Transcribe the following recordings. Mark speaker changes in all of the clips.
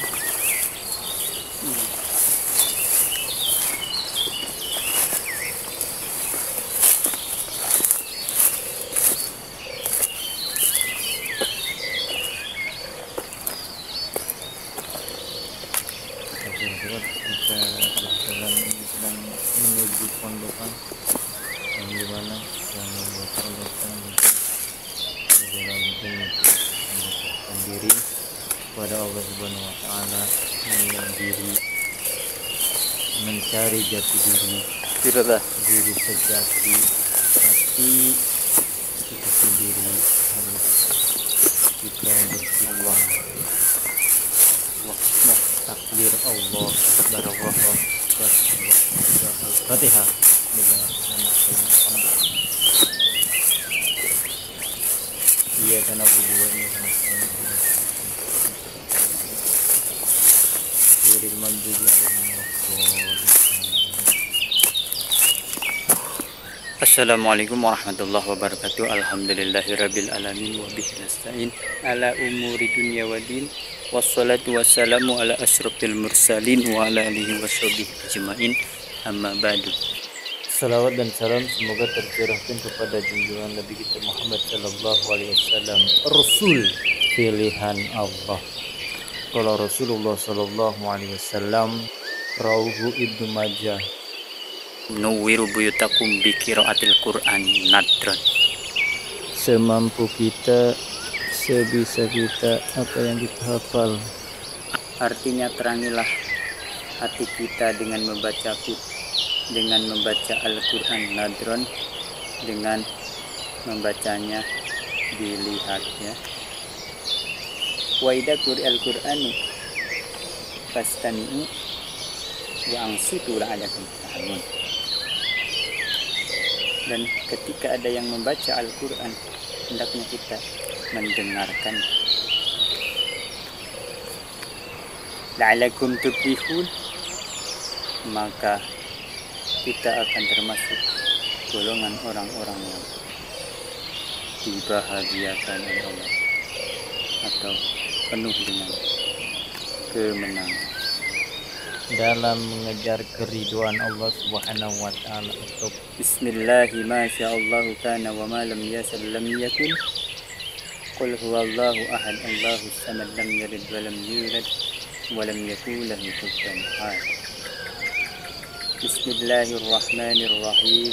Speaker 1: sih. Saudara-saudara, kita berjalan sedang menuju pondokan yang dimana yang membuat pondokan segala mungkin mendekatkan diri kepada Allah Subhanahu Wa Taala, diri mencari jati diri, diri sejati, hati kita sendiri harus kita bersyukur. Allah takbir, Allah akbar, Allah akbar, Allah akbar. Al-Fatihah. Iya karena berdua ini sama-sama. Wiril maghdubi alaihim waladdallin. Assalamualaikum warahmatullahi wabarakatuh. Alhamdulillahirabbil alamin wa bihi nasta'in ala umuri dunya waddin. Wassalatu wassalamu ala asyrafil mursalin wa ala alihi washabihi ajmain. Amma ba'du. Salawat dan salam semoga tercurahkan kepada junjungan Nabi kita Muhammad sallallahu alaihi wasallam, Rasul pilihan Allah. Kalau Rasulullah sallallahu alaihi wasallam, Rauhu Ibnu Majah, nuwiru buyutakum bi qiraatil Qur'an nadran. Semampu kita, sebisa kita, apa yang kita hafal. Artinya terangilah hati kita dengan membaca Al-Quran nadron, dengan membacanya dilihatnya. Wa idza quri'al Qur'anu fastami'u wa ansitu la'allakum turhamun. Dan ketika ada yang membaca Al-Quran, hendaknya kita mendengarkan. La'allakum tuflihun, maka kita akan termasuk golongan orang-orang yang dibahagiakan oleh Allah atau penuh dengan kemenangan dalam mengejar keriduan Allah Subhanahu wa taala. Atau bismillahi ma sya'allahu kana wa ma lam yasal lam yakun. Qul huwallahu ahad Allahus samad lam yalid wa lam yulad wa lam yakul lahu kufuwan ahad. Bismillahirrahmanirrahim.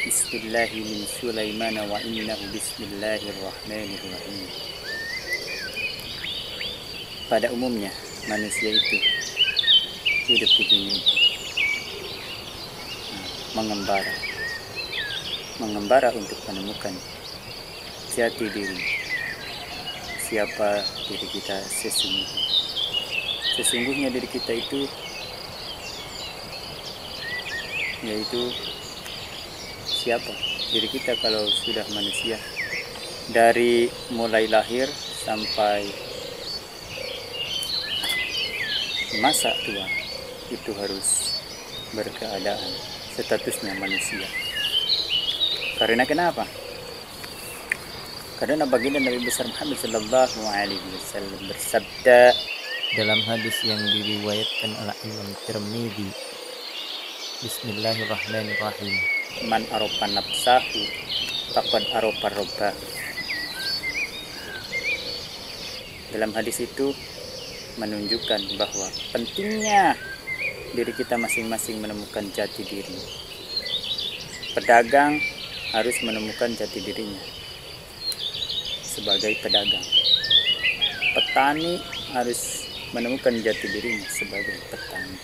Speaker 1: Bismillahi min Sulaiman wa innahu bismillahirrahmanirrahim. Pada umumnya manusia itu hidup di dunia itu mengembara untuk menemukan jati diri, siapa diri kita sesungguhnya diri kita itu yaitu siapa diri kita kalau sudah manusia, dari mulai lahir sampai masa tua itu harus berkeadaan statusnya manusia. Karena kenapa? Karena baginda Nabi besar Muhammad sallallahu alaihi wasallam bersabda dalam hadis yang diriwayatkan oleh Imam Tirmidzi, Bismillahirrahmanirrahim. Man arofa nafsahu faqad arofa rabbah. Dalam hadis itu menunjukkan bahwa pentingnya diri kita masing-masing menemukan jati diri. Pedagang harus menemukan jati dirinya sebagai pedagang. Petani harus menemukan jati dirinya sebagai petani.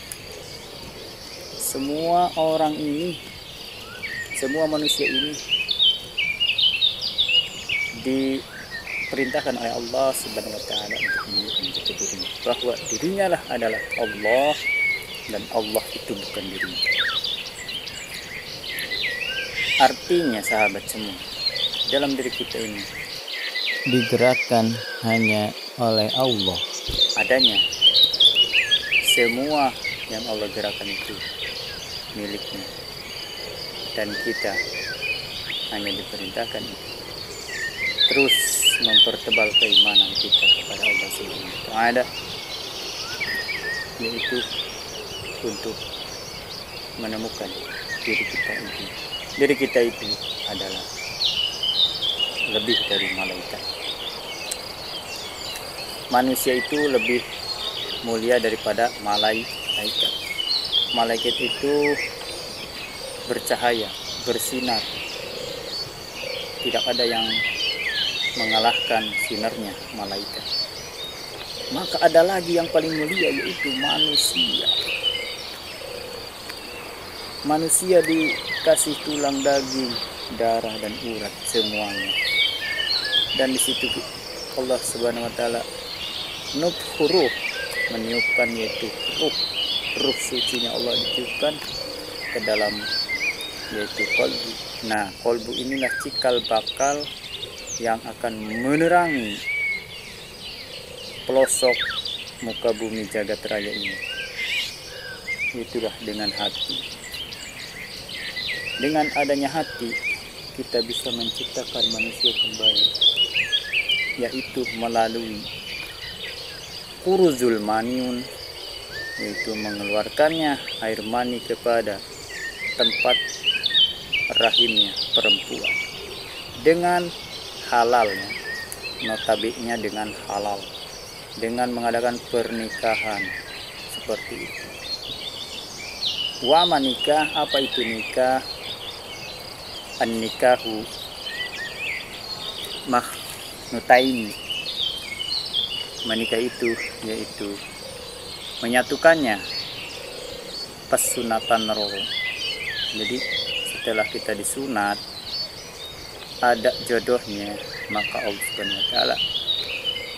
Speaker 1: Semua orang ini, semua manusia ini diperintahkan oleh Allah Subhanahu wa taala untuk menemukan jati dirinya, bahwa dirinya lah adalah Allah dan Allah itu bukan dirinya. Artinya sahabat semua, dalam diri kita ini digerakkan hanya oleh Allah adanya. Semua yang Allah gerakkan itu miliknya, dan kita hanya diperintahkan terus mempertebal keimanan kita kepada Allah Subhanahu wa taala yaitu untuk menemukan diri kita itu. Diri kita itu adalah lebih dari malaikat. Manusia itu lebih mulia daripada malaikat. Malaikat itu bercahaya, bersinar. Tidak ada yang mengalahkan sinarnya malaikat. Maka ada lagi yang paling mulia, yaitu manusia. Manusia dikasih tulang, daging, darah dan urat semuanya. Dan di situ Allah Subhanahu wa taala nufhuruh, meniupkan, yaitu ruh sucinya Allah ditiupkan ke dalam, yaitu kolbu. Nah, kolbu inilah cikal bakal yang akan menerangi pelosok muka bumi jagat raya ini. Itulah dengan hati. Dengan adanya hati, kita bisa menciptakan manusia kembali, yaitu melalui kuruzul maniun, yaitu mengeluarkannya air mani kepada tempat rahimnya perempuan dengan halalnya, notabene dengan halal, dengan mengadakan pernikahan seperti itu. Wa manikah, apa itu nikah? An-nikahu mahnutaini. Menikah itu yaitu menyatukannya pesunatan roh. Jadi setelah kita disunat, ada jodohnya, maka Allah Subhanahu wa taala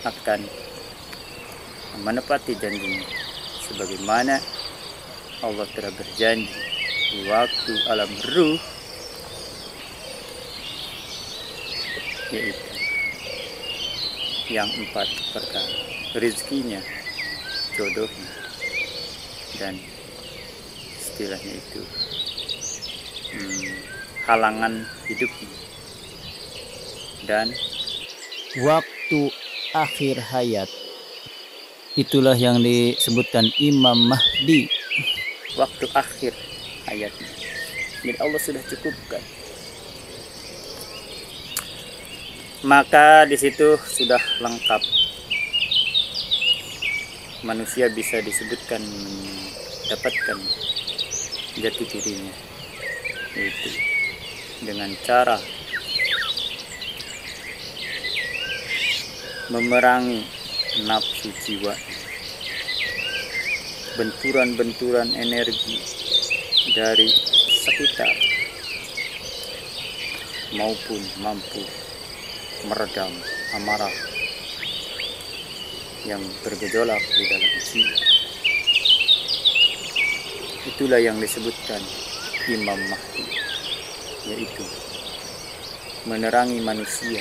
Speaker 1: akan menepati janjinya, sebagaimana Allah telah berjanji di waktu alam ruh, yaitu yang 4 perkara: rezekinya, jodohnya, dan istilahnya itu halangan hidupnya, dan waktu akhir hayat. Itulah yang disebutkan Imam Mahdi, waktu akhir hayatnya. Jadi Allah sudah cukupkan. Maka di situ sudah lengkap. Manusia bisa disebutkan mendapatkan jati dirinya, yaitu dengan cara memerangi nafsu jiwa, benturan-benturan energi dari sekitar, maupun mampu meredam amarah yang bergejolak di dalam jiwa. Itulah yang disebutkan Imam Mahdi, yaitu menerangi manusia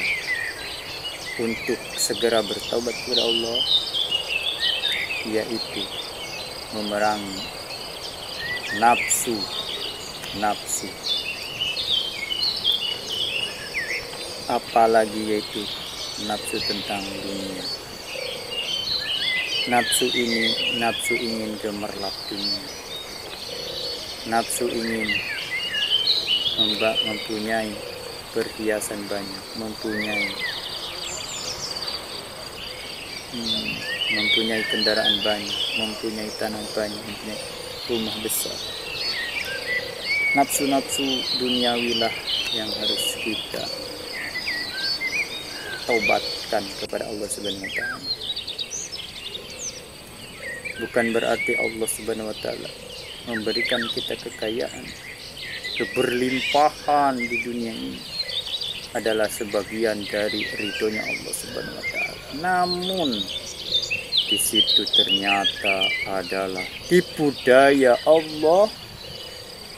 Speaker 1: untuk segera bertaubat kepada Allah, yaitu memerangi nafsu, apalagi yaitu nafsu tentang dunia. Nafsu ingin gemerlap dunia, nafsu ingin mempunyai perhiasan banyak, mempunyai kendaraan banyak, mempunyai tanah banyak, mempunyai rumah besar. Nafsu-nafsu duniawilah yang harus kita taubatkan kepada Allah Subhanahu wa taala. Bukan berarti Allah Subhanahu wa taala memberikan kita kekayaan, keberlimpahan di dunia ini adalah sebagian dari ridhonya Allah Subhanahu wa taala. Namun di situ ternyata adalah tipu daya Allah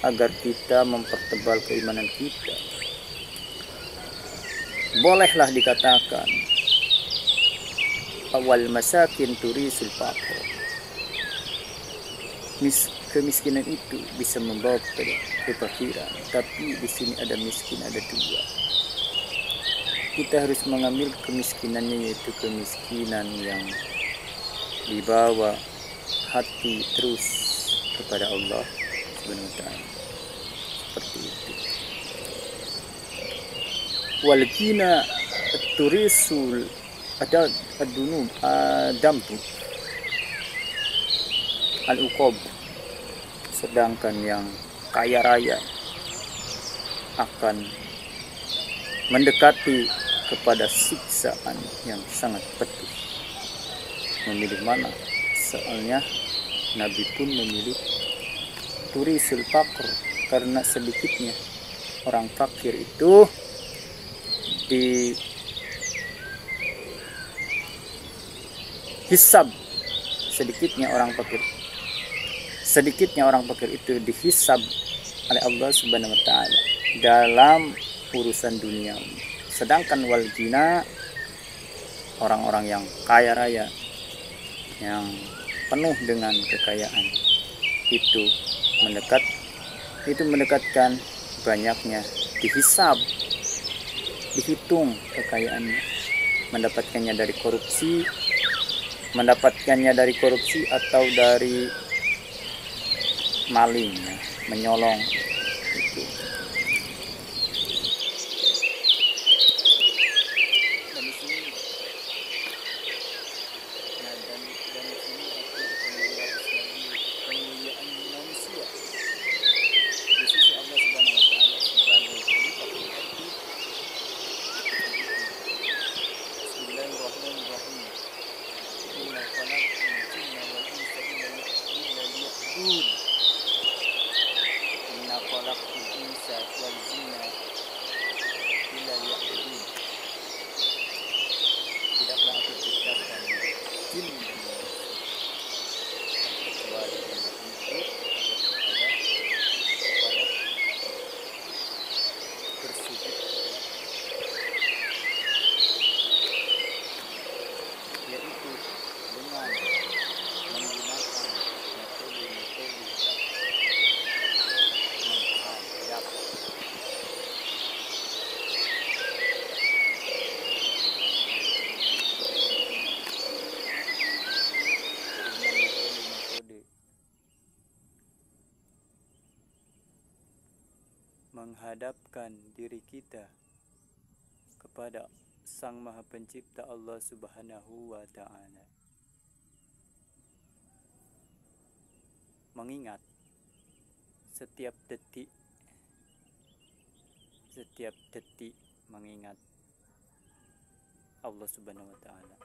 Speaker 1: agar kita mempertebal keimanan kita. Bolehlah dikatakan awal masakin turisul faqr. Kemiskinan itu bisa membawa kepada kefakiran, tapi di sini ada miskin, ada dua. Kita harus mengambil kemiskinannya, yaitu kemiskinan yang dibawa hati terus kepada Allah Subhanahu wa taala. Seperti itu. Walqina turisul ada adunub adam tu al-uqab, sedangkan yang kaya raya akan mendekati kepada siksaan yang sangat pedih. Memilih mana? Soalnya Nabi pun memilih turisul fakr, karena sedikitnya orang fakir itu dihisab, sedikitnya orang fakir itu dihisab oleh Allah Subhanahu wa taala dalam urusan dunia. Sedangkan wal ghina, orang-orang yang kaya raya, yang penuh dengan kekayaan, itu mendekatkan banyaknya, dihisab, dihitung kekayaannya, mendapatkannya dari korupsi atau dari maling, menyolong itu. Dan di sini pemuliaan manusia di sisi Allah Subhanahu wa taala sebagai khalifah fil ardi. Bismillahirrahmanirrahim. Inna khalaqal jinna wal insa illa liya'budun. Inna khalaqal insa wal jinna illa liya'budun. Tidaklah aku ciptakan jin dan manusia kecuali untuk bersujud, yaitu dengan menggunakan metode-metode menghadap. Menghadapkan diri kita kepada Sang Maha Pencipta Allah Subhanahu wa taala. Mengingat setiap detik mengingat Allah Subhanahu wa taala.